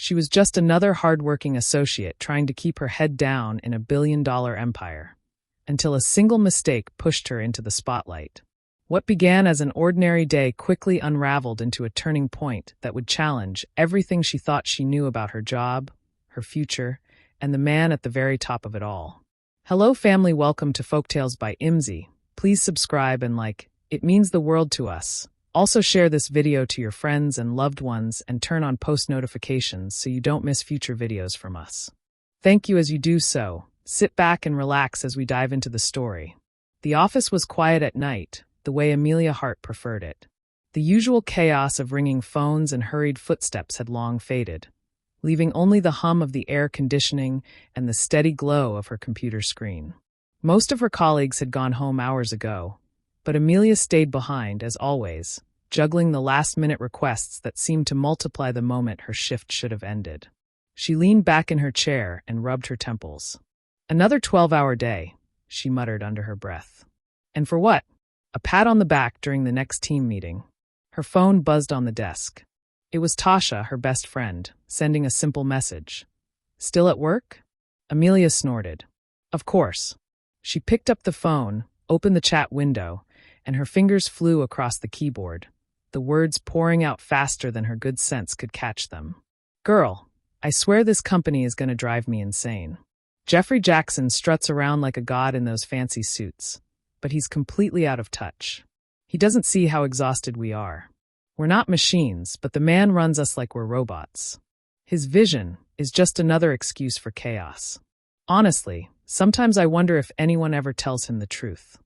She was just another hard-working associate trying to keep her head down in a billion-dollar empire, until a single mistake pushed her into the spotlight. What began as an ordinary day quickly unraveled into a turning point that would challenge everything she thought she knew about her job, her future, and the man at the very top of it all. Hello family, welcome to Folktales by Imzi. Please subscribe and like, it means the world to us. Also share this video to your friends and loved ones and turn on post notifications so you don't miss future videos from us. Thank you as you do so. Sit back and relax as we dive into the story. The office was quiet at night, the way Amelia Hart preferred it. The usual chaos of ringing phones and hurried footsteps had long faded, leaving only the hum of the air conditioning and the steady glow of her computer screen. Most of her colleagues had gone home hours ago, but Amelia stayed behind, as always, juggling the last-minute requests that seemed to multiply the moment her shift should have ended. She leaned back in her chair and rubbed her temples. Another 12-hour day, she muttered under her breath. And for what? A pat on the back during the next team meeting. Her phone buzzed on the desk. It was Tasha, her best friend, sending a simple message. Still at work? Amelia snorted. Of course. She picked up the phone, opened the chat window, and her fingers flew across the keyboard, the words pouring out faster than her good sense could catch them. Girl, I swear this company is going to drive me insane. Jeffrey Jackson struts around like a god in those fancy suits, but he's completely out of touch. He doesn't see how exhausted we are. We're not machines, but the man runs us like we're robots. His vision is just another excuse for chaos. Honestly, sometimes I wonder if anyone ever tells him the truth.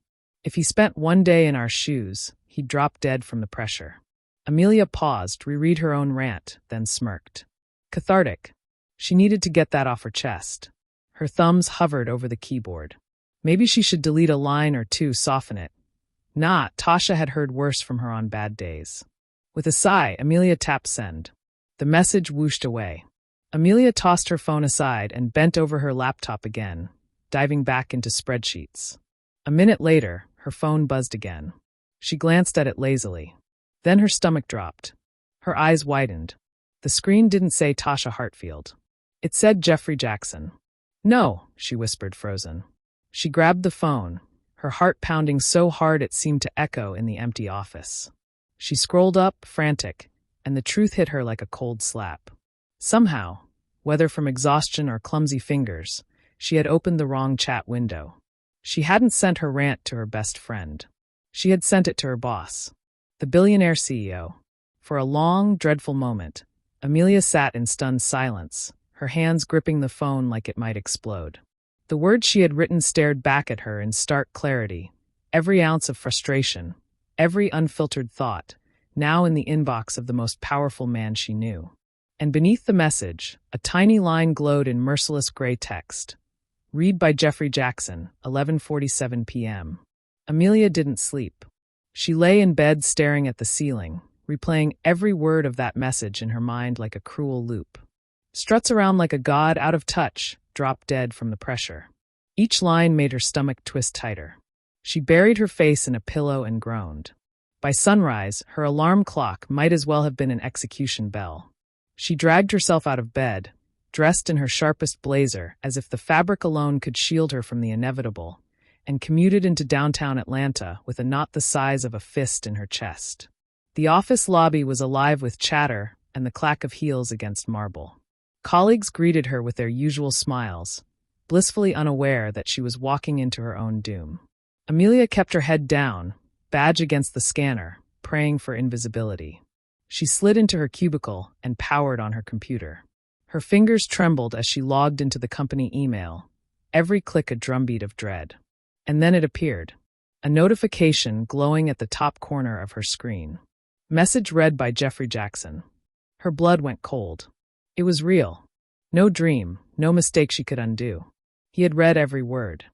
If he spent one day in our shoes, he'd drop dead from the pressure. Amelia paused, reread her own rant, then smirked. Cathartic. She needed to get that off her chest. Her thumbs hovered over the keyboard. Maybe she should delete a line or two, soften it. Nah, Tasha had heard worse from her on bad days. With a sigh, Amelia tapped send. The message whooshed away. Amelia tossed her phone aside and bent over her laptop again, diving back into spreadsheets. A minute later, her phone buzzed again. She glanced at it lazily. Then her stomach dropped. Her eyes widened. The screen didn't say Tasha Hartfield. It said Jeffrey Jackson. No, she whispered, frozen. She grabbed the phone, her heart pounding so hard it seemed to echo in the empty office. She scrolled up, frantic, and the truth hit her like a cold slap. Somehow, whether from exhaustion or clumsy fingers, she had opened the wrong chat window. She hadn't sent her rant to her best friend. She had sent it to her boss, the billionaire CEO. For a long, dreadful moment, Amelia sat in stunned silence, her hands gripping the phone like it might explode. The words she had written stared back at her in stark clarity, every ounce of frustration, every unfiltered thought, now in the inbox of the most powerful man she knew. And beneath the message, a tiny line glowed in merciless gray text. Read by Jeffrey Jackson, 11:47 p.m. Amelia didn't sleep. She lay in bed staring at the ceiling, replaying every word of that message in her mind like a cruel loop. Struts around like a god, out of touch, dropped dead from the pressure. Each line made her stomach twist tighter. She buried her face in a pillow and groaned. By sunrise, her alarm clock might as well have been an execution bell. She dragged herself out of bed, dressed in her sharpest blazer as if the fabric alone could shield her from the inevitable, and commuted into downtown Atlanta with a knot the size of a fist in her chest. The office lobby was alive with chatter and the clack of heels against marble. Colleagues greeted her with their usual smiles, blissfully unaware that she was walking into her own doom. Amelia kept her head down, badge against the scanner, praying for invisibility. She slid into her cubicle and powered on her computer. Her fingers trembled as she logged into the company email, every click a drumbeat of dread. And then it appeared, a notification glowing at the top corner of her screen. Message read by Jeffrey Jackson. Her blood went cold. It was real. No dream, no mistake she could undo. He had read every word.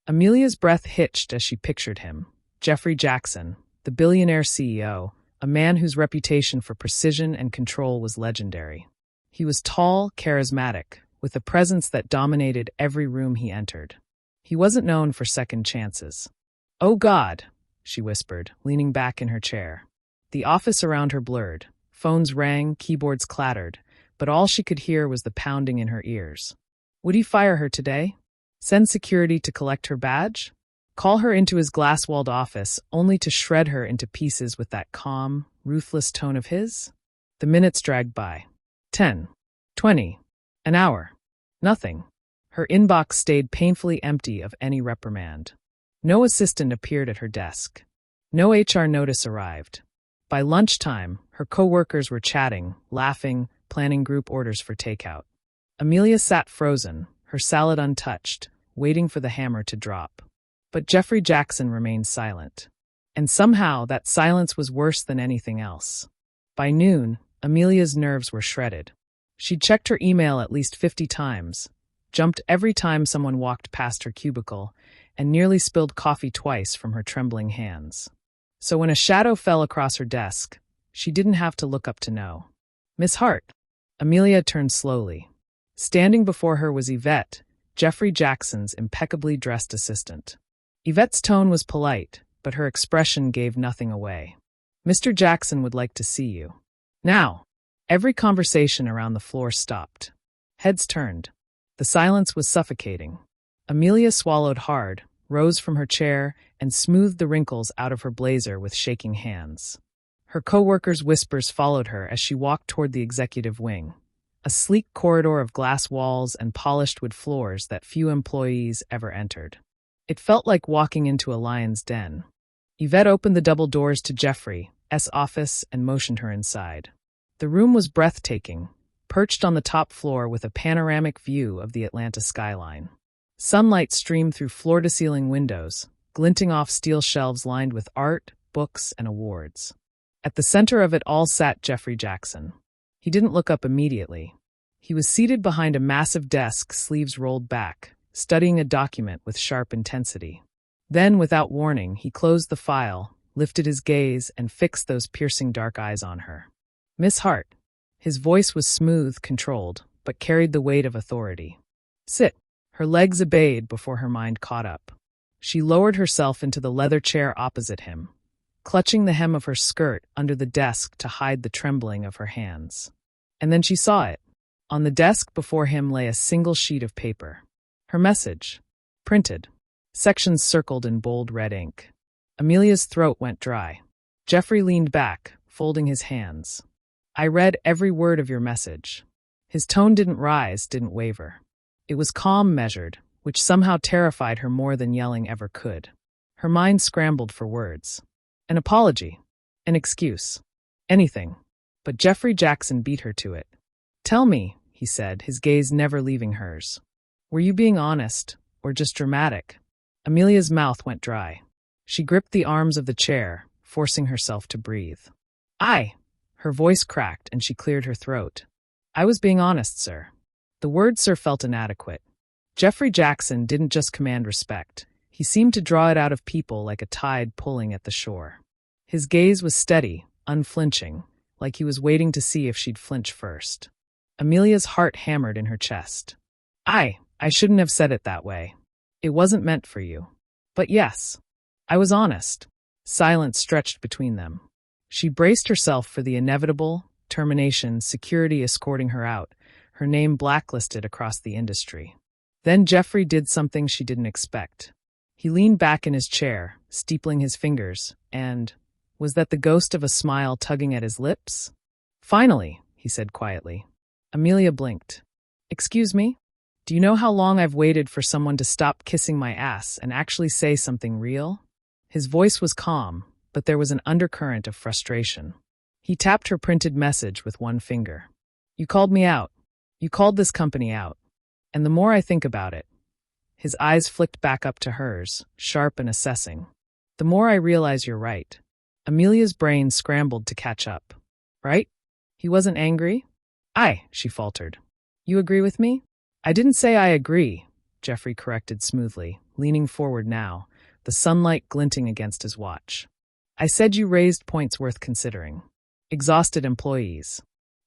Amelia's breath hitched as she pictured him. Jeffrey Jackson, the billionaire CEO, a man whose reputation for precision and control was legendary. He was tall, charismatic, with a presence that dominated every room he entered. He wasn't known for second chances. "Oh God," she whispered, leaning back in her chair. The office around her blurred. Phones rang, keyboards clattered, but all she could hear was the pounding in her ears. Would he fire her today? Send security to collect her badge? Call her into his glass-walled office, only to shred her into pieces with that calm, ruthless tone of his? The minutes dragged by. 10, 20, an hour. Nothing. Her inbox stayed painfully empty of any reprimand. No assistant appeared at her desk. No HR notice arrived. By lunchtime, her coworkers were chatting, laughing, planning group orders for takeout. Amelia sat frozen, her salad untouched, waiting for the hammer to drop. But Jeffrey Jackson remained silent. And somehow that silence was worse than anything else. By noon, Amelia's nerves were shredded. She'd checked her email at least 50 times, jumped every time someone walked past her cubicle, and nearly spilled coffee twice from her trembling hands. So when a shadow fell across her desk, she didn't have to look up to know. "Miss Hart." Amelia turned slowly. Standing before her was Yvette, Jeffrey Jackson's impeccably dressed assistant. Yvette's tone was polite, but her expression gave nothing away. "Mr. Jackson would like to see you." Now. Every conversation around the floor stopped. Heads turned. The silence was suffocating. Amelia swallowed hard, rose from her chair, and smoothed the wrinkles out of her blazer with shaking hands. Her coworkers' whispers followed her as she walked toward the executive wing, a sleek corridor of glass walls and polished wood floors that few employees ever entered. It felt like walking into a lion's den. Yvette opened the double doors to Jeffrey's office and motioned her inside. The room was breathtaking, perched on the top floor with a panoramic view of the Atlanta skyline. Sunlight streamed through floor-to-ceiling windows, glinting off steel shelves lined with art, books, and awards. At the center of it all sat Jeffrey Jackson. He didn't look up immediately. He was seated behind a massive desk, sleeves rolled back, studying a document with sharp intensity. Then, without warning, he closed the file, lifted his gaze, and fixed those piercing dark eyes on her. "Miss Hart." His voice was smooth, controlled, but carried the weight of authority. "Sit." Her legs obeyed before her mind caught up. She lowered herself into the leather chair opposite him, clutching the hem of her skirt under the desk to hide the trembling of her hands. And then she saw it. On the desk before him lay a single sheet of paper. Her message. Printed. Sections circled in bold red ink. Amelia's throat went dry. Jeffrey leaned back, folding his hands. "I read every word of your message." His tone didn't rise, didn't waver. It was calm, measured, which somehow terrified her more than yelling ever could. Her mind scrambled for words. An apology. An excuse. Anything. But Jeffrey Jackson beat her to it. "Tell me," he said, his gaze never leaving hers. "Were you being honest, or just dramatic?" Amelia's mouth went dry. She gripped the arms of the chair, forcing herself to breathe. "I." Her voice cracked and she cleared her throat. "I was being honest, sir." The word "sir" felt inadequate. Jeffrey Jackson didn't just command respect. He seemed to draw it out of people like a tide pulling at the shore. His gaze was steady, unflinching, like he was waiting to see if she'd flinch first. Amelia's heart hammered in her chest. I shouldn't have said it that way. It wasn't meant for you." "But yes. I was honest." Silence stretched between them. She braced herself for the inevitable, termination, security escorting her out, her name blacklisted across the industry. Then Jeffrey did something she didn't expect. He leaned back in his chair, steepling his fingers, and, was that the ghost of a smile tugging at his lips? "Finally," he said quietly. Amelia blinked. "Excuse me? Do you know how long I've waited for someone to stop kissing my ass and actually say something real?" His voice was calm, but there was an undercurrent of frustration. He tapped her printed message with one finger. "You called me out. You called this company out. And the more I think about it," his eyes flicked back up to hers, sharp and assessing, "the more I realize you're right." Amelia's brain scrambled to catch up. "Right? He wasn't angry?" She faltered. "You agree with me?" "I didn't say I agree," Jeffrey corrected smoothly, leaning forward now, the sunlight glinting against his watch. "I said you raised points worth considering. Exhausted employees.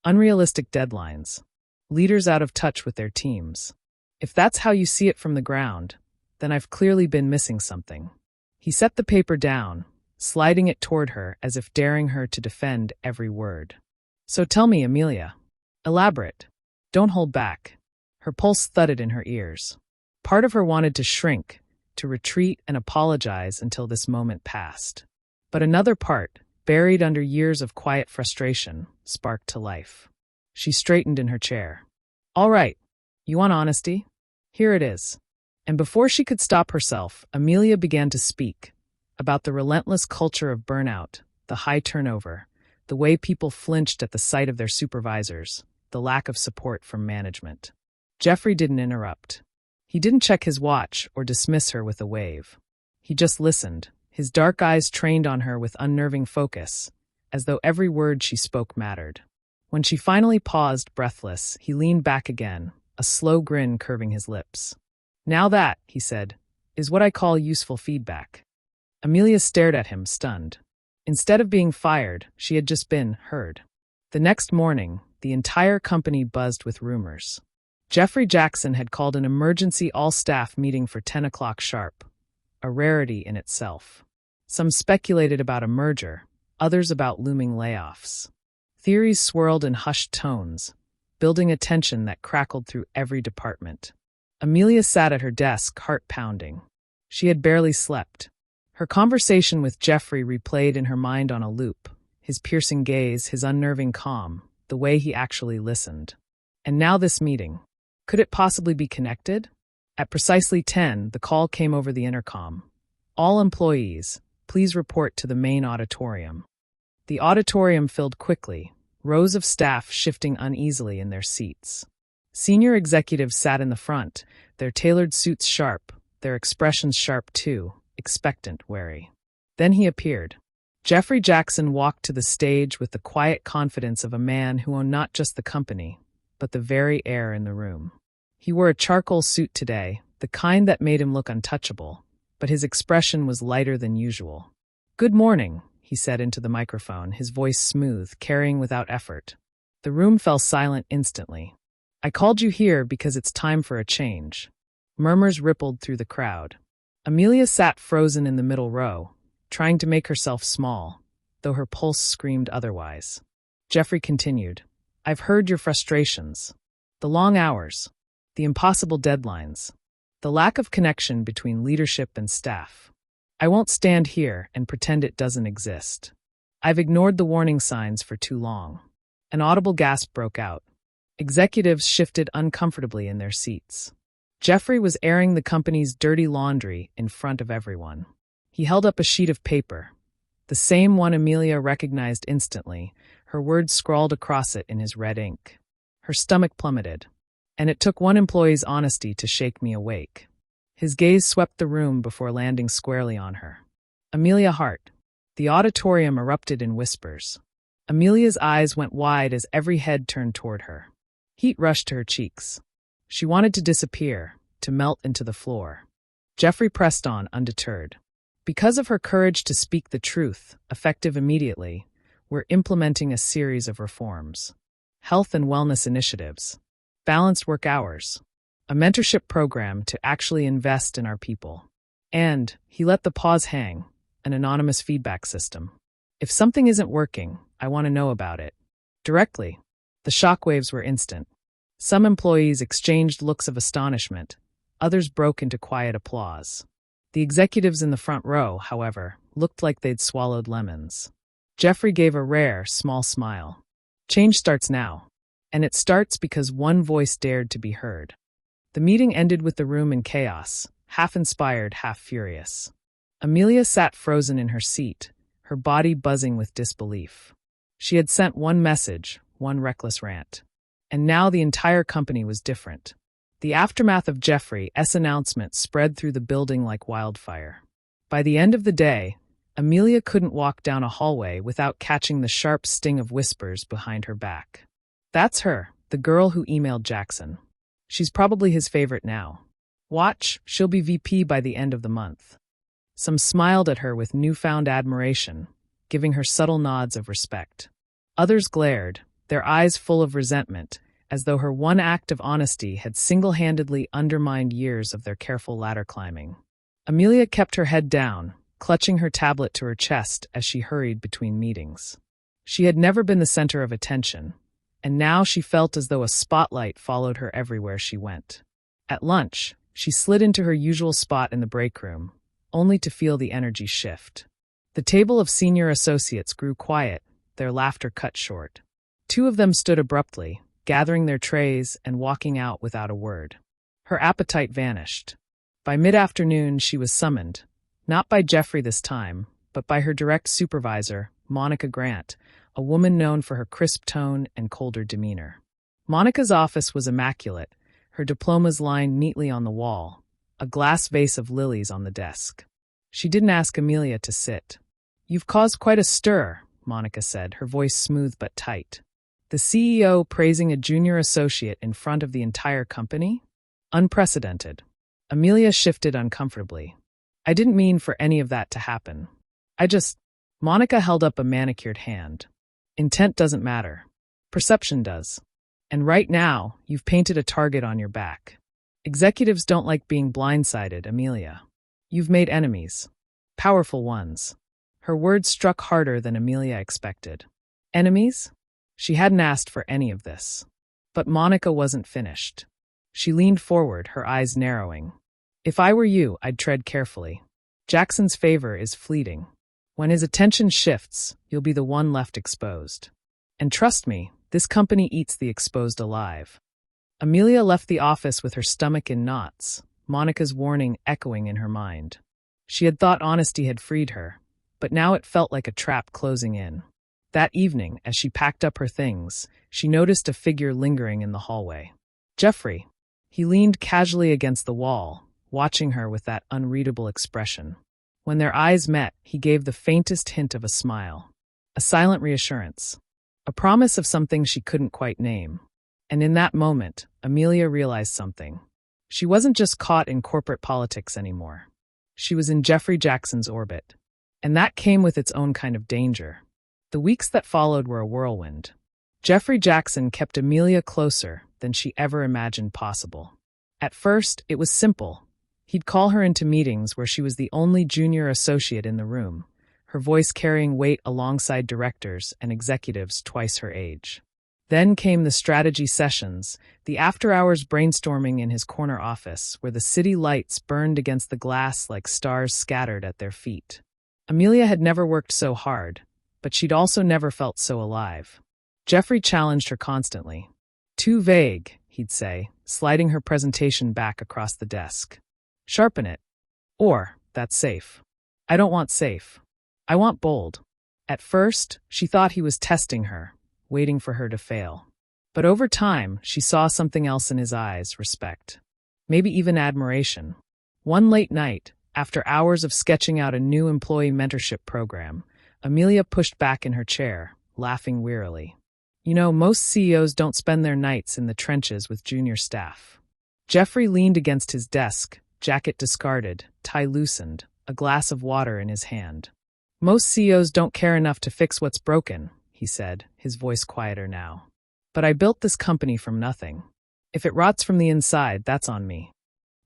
Unrealistic deadlines. Leaders out of touch with their teams. If that's how you see it from the ground, then I've clearly been missing something." He set the paper down, sliding it toward her as if daring her to defend every word. "So tell me, Amelia." Elaborate. Don't hold back. Her pulse thudded in her ears. Part of her wanted to shrink, to retreat and apologize until this moment passed. But another part, buried under years of quiet frustration, sparked to life. She straightened in her chair. All right, you want honesty? Here it is. And before she could stop herself, Amelia began to speak about the relentless culture of burnout, the high turnover, the way people flinched at the sight of their supervisors, the lack of support from management. Jeffrey didn't interrupt. He didn't check his watch or dismiss her with a wave. He just listened, his dark eyes trained on her with unnerving focus, as though every word she spoke mattered. When she finally paused, breathless, he leaned back again, a slow grin curving his lips. Now that, he said, is what I call useful feedback. Amelia stared at him, stunned. Instead of being fired, she had just been heard. The next morning, the entire company buzzed with rumors. Jeffrey Jackson had called an emergency all-staff meeting for 10 o'clock sharp, a rarity in itself. Some speculated about a merger, others about looming layoffs. Theories swirled in hushed tones, building a tension that crackled through every department. Amelia sat at her desk, heart pounding. She had barely slept. Her conversation with Jeffrey replayed in her mind on a loop, his piercing gaze, his unnerving calm, the way he actually listened. And now this meeting. Could it possibly be connected? At precisely 10, the call came over the intercom. All employees, please report to the main auditorium. The auditorium filled quickly, rows of staff shifting uneasily in their seats. Senior executives sat in the front, their tailored suits sharp, their expressions sharp too, expectant, wary. Then he appeared. Jeffrey Jackson walked to the stage with the quiet confidence of a man who owned not just the company, but the very air in the room. He wore a charcoal suit today, the kind that made him look untouchable, but his expression was lighter than usual. Good morning, he said into the microphone, his voice smooth, carrying without effort. The room fell silent instantly. I called you here because it's time for a change. Murmurs rippled through the crowd. Amelia sat frozen in the middle row, trying to make herself small, though her pulse screamed otherwise. Jeffrey continued. I've heard your frustrations. The long hours, the impossible deadlines, the lack of connection between leadership and staff. I won't stand here and pretend it doesn't exist. I've ignored the warning signs for too long. An audible gasp broke out. Executives shifted uncomfortably in their seats. Jeffrey was airing the company's dirty laundry in front of everyone. He held up a sheet of paper, the same one Amelia recognized instantly, her words scrawled across it in his red ink. Her stomach plummeted, and it took one employee's honesty to shake me awake. His gaze swept the room before landing squarely on her. Amelia Hart. The auditorium erupted in whispers. Amelia's eyes went wide as every head turned toward her. Heat rushed to her cheeks. She wanted to disappear, to melt into the floor. Jeffrey pressed on, undeterred. Because of her courage to speak the truth, effective immediately, we're implementing a series of reforms. Health and wellness initiatives, balanced work hours, a mentorship program to actually invest in our people. And, he let the pause hang, an anonymous feedback system. If something isn't working, I want to know about it. Directly. The shockwaves were instant. Some employees exchanged looks of astonishment, others broke into quiet applause. The executives in the front row, however, looked like they'd swallowed lemons. Jeffrey gave a rare, small smile. Change starts now. And it starts because one voice dared to be heard. The meeting ended with the room in chaos, half inspired, half furious. Amelia sat frozen in her seat, her body buzzing with disbelief. She had sent one message, one reckless rant. And now the entire company was different. The aftermath of Jeffrey's announcement spread through the building like wildfire. By the end of the day, Amelia couldn't walk down a hallway without catching the sharp sting of whispers behind her back. That's her, the girl who emailed Jackson. She's probably his favorite now. Watch, she'll be VP by the end of the month. Some smiled at her with newfound admiration, giving her subtle nods of respect. Others glared, their eyes full of resentment, as though her one act of honesty had single-handedly undermined years of their careful ladder climbing. Amelia kept her head down, clutching her tablet to her chest as she hurried between meetings. She had never been the center of attention, and now she felt as though a spotlight followed her everywhere she went. At lunch, she slid into her usual spot in the break room, only to feel the energy shift. The table of senior associates grew quiet, their laughter cut short. Two of them stood abruptly, gathering their trays and walking out without a word. Her appetite vanished. By mid-afternoon, she was summoned, not by Jeffrey this time, but by her direct supervisor, Monica Grant, a woman known for her crisp tone and colder demeanor. Monica's office was immaculate, her diplomas lined neatly on the wall, a glass vase of lilies on the desk. She didn't ask Amelia to sit. "You've caused quite a stir," Monica said, her voice smooth but tight. The CEO praising a junior associate in front of the entire company? Unprecedented. Amelia shifted uncomfortably. "I didn't mean for any of that to happen. Monica held up a manicured hand. "Intent doesn't matter. Perception does. And right now, you've painted a target on your back. Executives don't like being blindsided, Amelia. You've made enemies. Powerful ones." Her words struck harder than Amelia expected. Enemies? She hadn't asked for any of this. But Monica wasn't finished. She leaned forward, her eyes narrowing. "If I were you, I'd tread carefully. Jackson's favor is fleeting. When his attention shifts, you'll be the one left exposed. And trust me, this company eats the exposed alive." Amelia left the office with her stomach in knots, Monica's warning echoing in her mind. She had thought honesty had freed her, but now it felt like a trap closing in. That evening, as she packed up her things, she noticed a figure lingering in the hallway. Jeffrey. He leaned casually against the wall, watching her with that unreadable expression. When their eyes met, he gave the faintest hint of a smile. A silent reassurance. A promise of something she couldn't quite name. And in that moment, Amelia realized something. She wasn't just caught in corporate politics anymore. She was in Jeffrey Jackson's orbit. And that came with its own kind of danger. The weeks that followed were a whirlwind. Jeffrey Jackson kept Amelia closer than she ever imagined possible. At first, it was simple. He'd call her into meetings where she was the only junior associate in the room, her voice carrying weight alongside directors and executives twice her age. Then came the strategy sessions, the after-hours brainstorming in his corner office, where the city lights burned against the glass like stars scattered at their feet. Amelia had never worked so hard, but she'd also never felt so alive. Jeffrey challenged her constantly. "Too vague," he'd say, sliding her presentation back across the desk. "Sharpen it." Or, "That's safe." "I don't want safe. I want bold." At first, she thought he was testing her, waiting for her to fail. But over time, she saw something else in his eyes, respect. Maybe even admiration. One late night, after hours of sketching out a new employee mentorship program, Amelia pushed back in her chair, laughing wearily. "You know, most CEOs don't spend their nights in the trenches with junior staff." Jeffrey leaned against his desk, jacket discarded, tie loosened, a glass of water in his hand. "Most CEOs don't care enough to fix what's broken," he said, his voice quieter now. "But I built this company from nothing. If it rots from the inside, that's on me."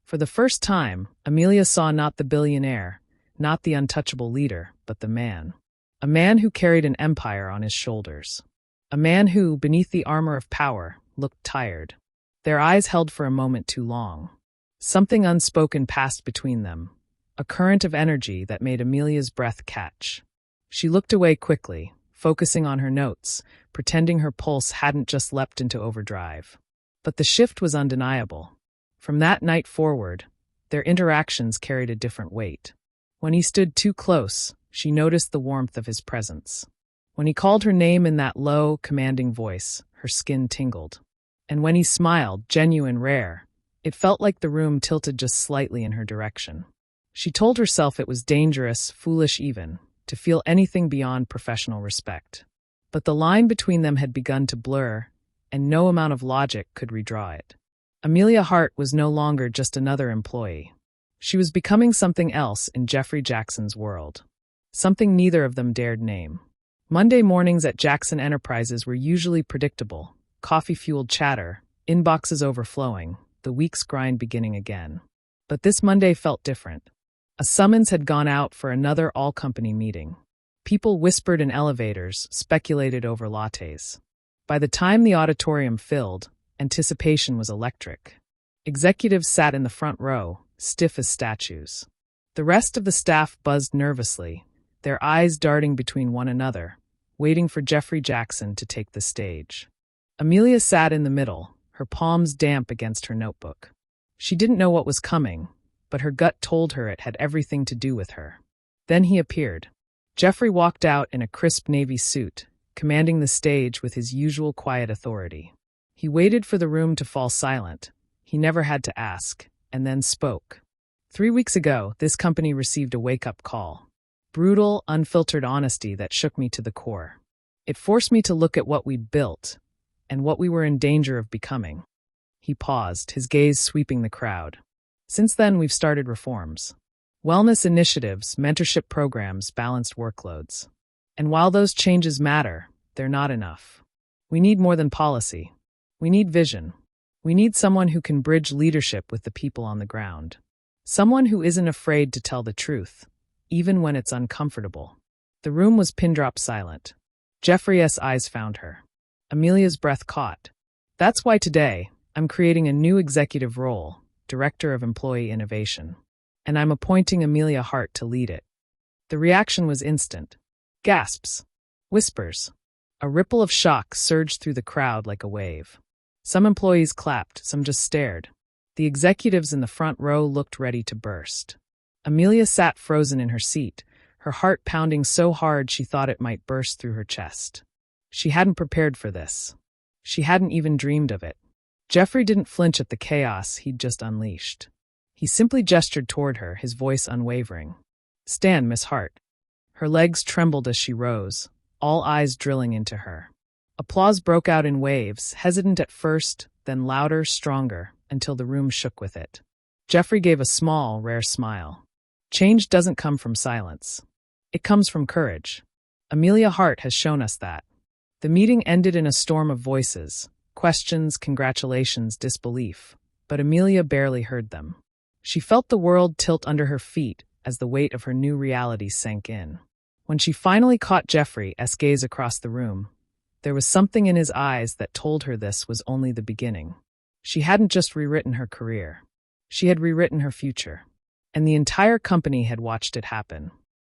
For the first time, Amelia saw not the billionaire, not the untouchable leader, but the man. A man who carried an empire on his shoulders. A man who, beneath the armor of power, looked tired. Their eyes held for a moment too long. Something unspoken passed between them, a current of energy that made Amelia's breath catch. She looked away quickly, focusing on her notes, pretending her pulse hadn't just leapt into overdrive. But the shift was undeniable. From that night forward, their interactions carried a different weight. When he stood too close, she noticed the warmth of his presence. When he called her name in that low, commanding voice, her skin tingled. And when he smiled, genuine, rare, it felt like the room tilted just slightly in her direction. She told herself it was dangerous, foolish even, to feel anything beyond professional respect. But the line between them had begun to blur, and no amount of logic could redraw it. Amelia Hart was no longer just another employee. She was becoming something else in Jeffrey Jackson's world. Something neither of them dared name. Monday mornings at Jackson Enterprises were usually predictable, coffee-fueled chatter, inboxes overflowing, the week's grind beginning again. But this Monday felt different. A summons had gone out for another all-company meeting. People whispered in elevators, speculated over lattes. By the time the auditorium filled, anticipation was electric. Executives sat in the front row, stiff as statues. The rest of the staff buzzed nervously, their eyes darting between one another, waiting for Jeffrey Jackson to take the stage. Amelia sat in the middle, her palms damp against her notebook. She didn't know what was coming, but her gut told her it had everything to do with her. Then he appeared. Jeffrey walked out in a crisp navy suit, commanding the stage with his usual quiet authority. He waited for the room to fall silent. He never had to ask, and then spoke. 3 weeks ago, this company received a wake-up call. Brutal, unfiltered honesty that shook me to the core. It forced me to look at what we'd built, and what we were in danger of becoming. He paused, his gaze sweeping the crowd. Since then, we've started reforms. Wellness initiatives, mentorship programs, balanced workloads. And while those changes matter, they're not enough. We need more than policy. We need vision. We need someone who can bridge leadership with the people on the ground. Someone who isn't afraid to tell the truth, even when it's uncomfortable. The room was pin-drop silent. Jeffrey's eyes found her. Amelia's breath caught. That's why today, I'm creating a new executive role, Director of Employee Innovation. And I'm appointing Amelia Hart to lead it. The reaction was instant. Gasps. Whispers. A ripple of shock surged through the crowd like a wave. Some employees clapped, some just stared. The executives in the front row looked ready to burst. Amelia sat frozen in her seat, her heart pounding so hard she thought it might burst through her chest. She hadn't prepared for this. She hadn't even dreamed of it. Jeffrey didn't flinch at the chaos he'd just unleashed. He simply gestured toward her, his voice unwavering. "Stand, Miss Hart." Her legs trembled as she rose, all eyes drilling into her. Applause broke out in waves, hesitant at first, then louder, stronger, until the room shook with it. Jeffrey gave a small, rare smile. Change doesn't come from silence. It comes from courage. Amelia Hart has shown us that. The meeting ended in a storm of voices, questions, congratulations, disbelief, but Amelia barely heard them. She felt the world tilt under her feet as the weight of her new reality sank in. When she finally caught Jeffrey's gaze across the room, there was something in his eyes that told her this was only the beginning. She hadn't just rewritten her career. She had rewritten her future. And the entire company had watched it happen.